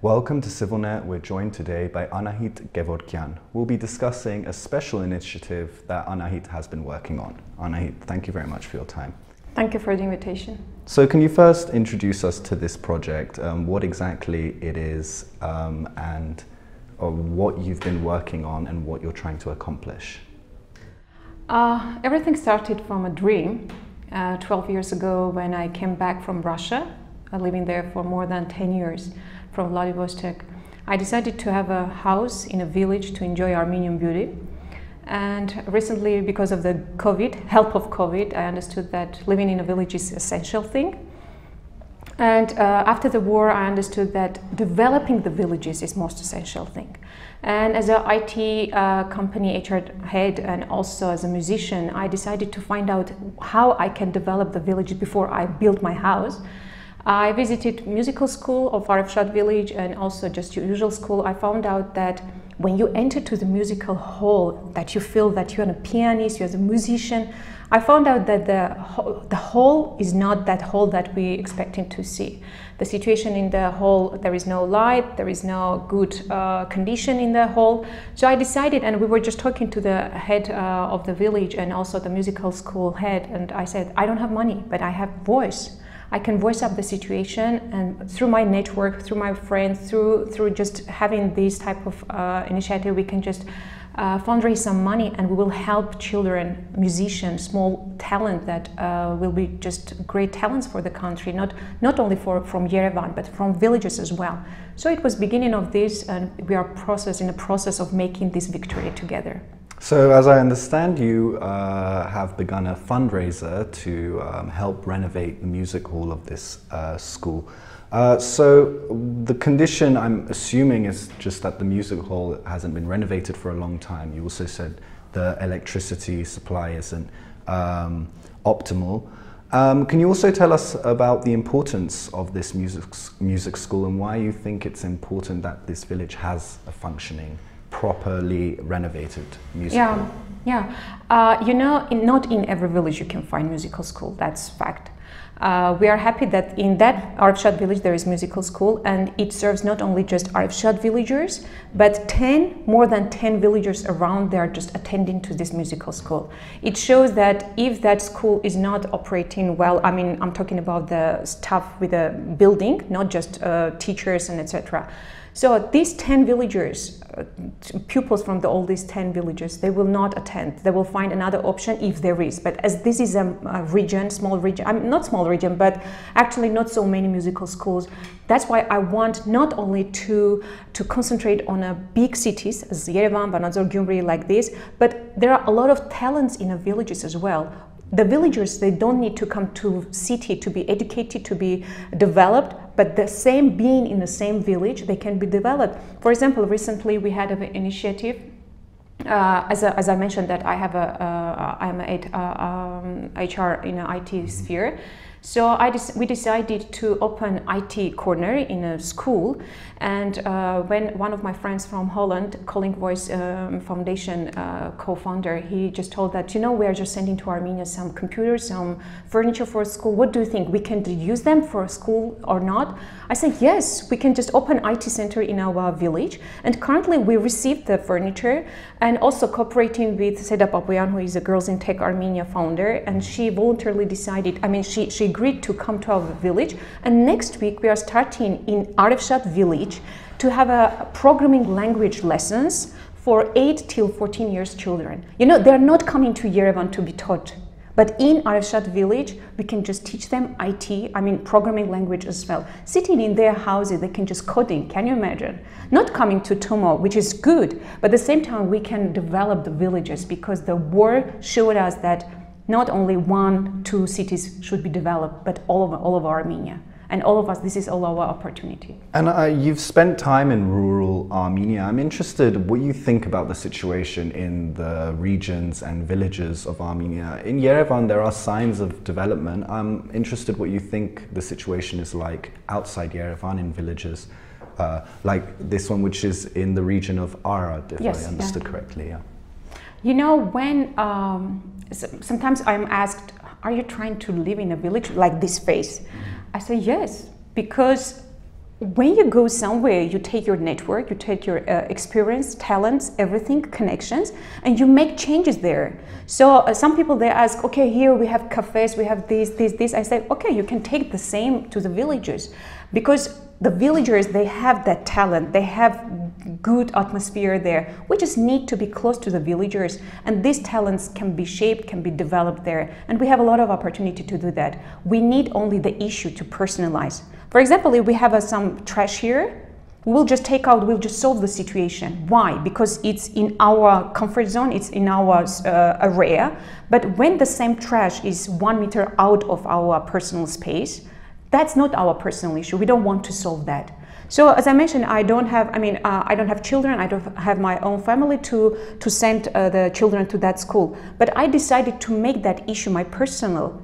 Welcome to CivilNet. We're joined today by Anahit Gevorgyan. We'll be discussing a special initiative that Anahit has been working on. Anahit, thank you very much for your time. Thank you for the invitation. So can you first introduce us to this project, what exactly it is, and what you've been working on and what you're trying to accomplish? Everything started from a dream 12 years ago when I came back from Russia, living there for more than 10 years from Vladivostok. I decided to have a house in a village to enjoy Armenian beauty. And recently, because of the help of COVID, I understood that living in a village is an essential thing. And after the war, I understood that developing the villages is most essential thing. And as an IT company HR head and also as a musician, I decided to find out how I can develop the village before I built my house. I visited musical school of Arifshat village and also just usual school. I found out that when you enter to the musical hall, that you feel that you're a pianist, you're a musician. I found out that the hall is not that hall that we expecting to see. The situation in the hall, there is no light, there is no good condition in the hall. So I decided, and we were just talking to the head of the village and also the musical school head, and I said, I don't have money, but I have voice. I can voice up the situation, and through my network, through my friends, through just having this type of initiative, we can just fundraise some money, and we will help children, musicians, small talent that will be just great talents for the country, not only from Yerevan, but from villages as well. So it was beginning of this, and we are in the process of making this victory together. So, as I understand, you have begun a fundraiser to help renovate the music hall of this school. So, the condition, I'm assuming, is just that the music hall hasn't been renovated for a long time. You also said the electricity supply isn't optimal. Can you also tell us about the importance of this music school and why you think it's important that this village has a functioning, properly renovated music hall? You know, not in every village you can find musical school, that's fact. We are happy that in that Arifshat village there is musical school, and it serves not only just Arifshat villagers, but more than 10 villagers around there just attending to this musical school. It shows that if that school is not operating well, I mean, I'm talking about the staff with the building, not just teachers and etc. So these 10 villagers, pupils from all these 10 villages, they will not attend. They will find another option if there is. But as this is a region, small region, I mean, not small region, but actually not so many musical schools. That's why I want not only to concentrate on big cities as Yerevan, Banazor, Gyumri, like this, but there are a lot of talents in the villages as well. The villagers, they don't need to come to city to be educated, to be developed, but the same being in the same village, they can be developed. For example, recently we had an initiative, as I mentioned that I'm an HR in an IT sphere. So we decided to open IT corner in a school, and when one of my friends from Holland, Calling Voice Foundation co-founder, he just told that, you know, we are just sending to Armenia some computers, some furniture for a school. What do you think? We can use them for a school or not? I said, yes, we can just open IT center in our village. And currently we received the furniture, and also cooperating with Seda Papuyan, who is a Girls in Tech Armenia founder, and she voluntarily decided, I mean, she agreed to come to our village, and next week we are starting in Arifshat village to have a programming language lessons for 8 till 14 years children. You know, they're not coming to Yerevan to be taught, but in Arifshat village we can just teach them IT, I mean programming language as well. Sitting in their houses, they can just coding, can you imagine? Not coming to Tumo, which is good, but at the same time we can develop the villages, because the war showed us that not only 1-2 cities should be developed, but all of Armenia. And all of us, this is all our opportunity. And you've spent time in rural Armenia. I'm interested what you think about the situation in the regions and villages of Armenia. In Yerevan, there are signs of development. I'm interested what you think the situation is like outside Yerevan in villages, like this one, which is in the region of Ararat, if I understood correctly. Yeah. You know, when sometimes I'm asked, are you trying to live in a village like this face? I say yes, because when you go somewhere, you take your network, you take your experience, talents, everything, connections, and you make changes there. So some people, they ask, okay, here we have cafes, we have this. I say, okay, you can take the same to the villagers, because the villagers, they have that talent, they have good atmosphere there. We just need to be close to the villagers, and these talents can be shaped, can be developed there, and we have a lot of opportunity to do that. We need only the issue to personalize. For example, if we have some trash here, we'll just take out, we'll just solve the situation. Why? Because it's in our comfort zone, it's in our area. But when the same trash is 1 meter out of our personal space, that's not our personal issue. We don't want to solve that. So as I mentioned, I don't have children, I don't have my own family to send the children to that school. But I decided to make that issue my personal,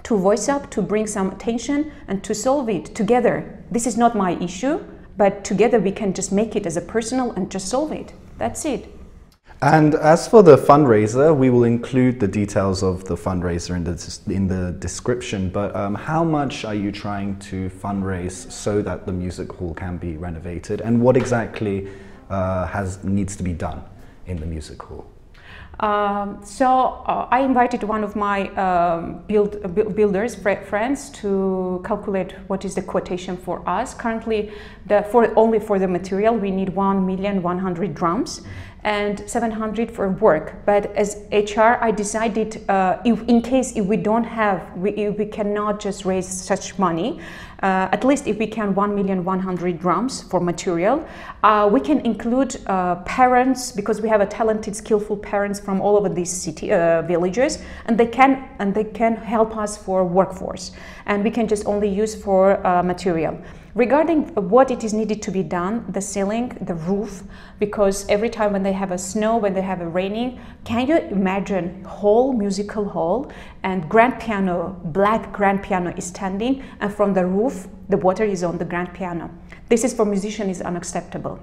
to voice up, to bring some attention and to solve it together. This is not my issue, but together we can just make it as a personal and just solve it. That's it. And as for the fundraiser, we will include the details of the fundraiser in the description, but how much are you trying to fundraise so that the music hall can be renovated, and what exactly needs to be done in the music hall? I invited one of my builders friends to calculate what is the quotation for us. Currently, only for the material, we need 1,100,000 drums and 700 for work. But as HR, I decided in case if we don't have, if we cannot just raise such money, at least if we can 1,100,000 drums for material, we can include parents, because we have a talented, skillful parents from all over these villages, and they can help us for workforce, and we can just only use for material. Regarding what it is needed to be done, the ceiling, the roof, because every time when they have a snow, when they have a raining, can you imagine whole musical hall and grand piano, black grand piano is standing, and from the roof, the water is on the grand piano. This is for musician is unacceptable,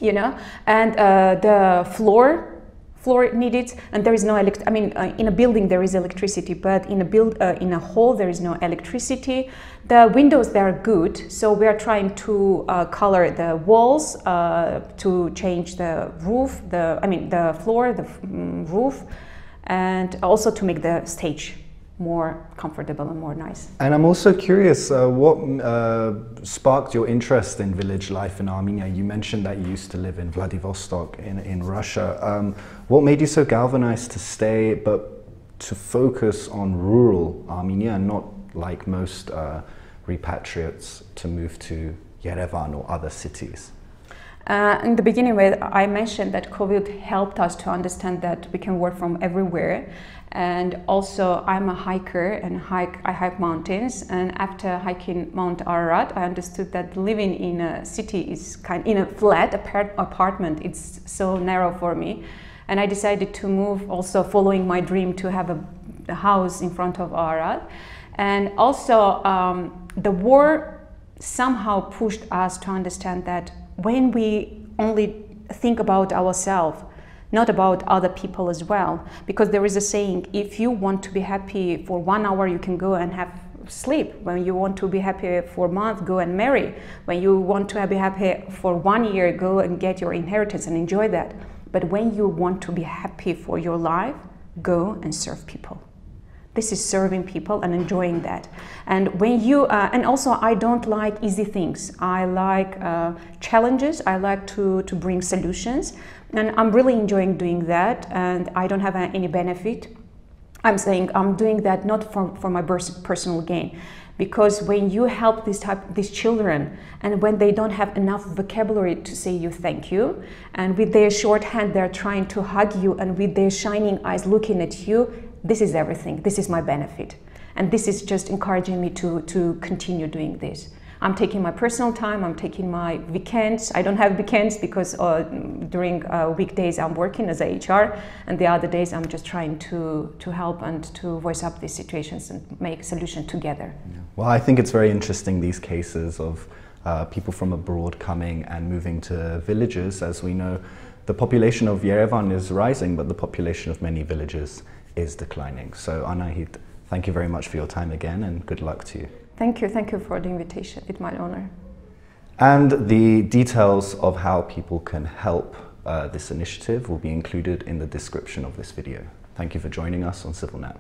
you know, and the floor needed, and there is no in a building there is electricity, but in a hall there is no electricity. The windows, they are good, so we are trying to color the walls, to change the roof, the floor, the roof, and also to make the stage more comfortable and more nice. And I'm also curious, what sparked your interest in village life in Armenia? You mentioned that you used to live in Vladivostok in Russia. What made you so galvanized to stay, but to focus on rural Armenia and not like most repatriates to move to Yerevan or other cities? In the beginning, where I mentioned that COVID helped us to understand that we can work from everywhere, and also I'm a hiker and I hike mountains, and after hiking Mount Ararat, I understood that living in a city is in a flat apartment, it's so narrow for me, and I decided to move, also following my dream to have a house in front of Ararat. And also the war somehow pushed us to understand that when we only think about ourselves, not about other people as well, because there is a saying, if you want to be happy for 1 hour, you can go and have sleep. When you want to be happy for a month, go and marry. When you want to be happy for 1 year, go and get your inheritance and enjoy that. But when you want to be happy for your life, go and serve people. This is serving people and enjoying that. And when you, and also I don't like easy things. I like challenges. I like to bring solutions. And I'm really enjoying doing that. And I don't have any benefit. I'm saying I'm doing that not for my personal gain. Because when you help these children, and when they don't have enough vocabulary to say you thank you, and with their short hand they're trying to hug you, and with their shining eyes looking at you, this is everything. This is my benefit. And this is just encouraging me to continue doing this. I'm taking my personal time, I'm taking my weekends. I don't have weekends because during weekdays I'm working as a HR, and the other days I'm just trying to help and to voice up these situations and make a solution together. Yeah. Well, I think it's very interesting, these cases of people from abroad coming and moving to villages. As we know, the population of Yerevan is rising, but the population of many villages is declining. So Anahit, thank you very much for your time again, and good luck to you. Thank you for the invitation. It's my honor. And the details of how people can help this initiative will be included in the description of this video. Thank you for joining us on CivilNet.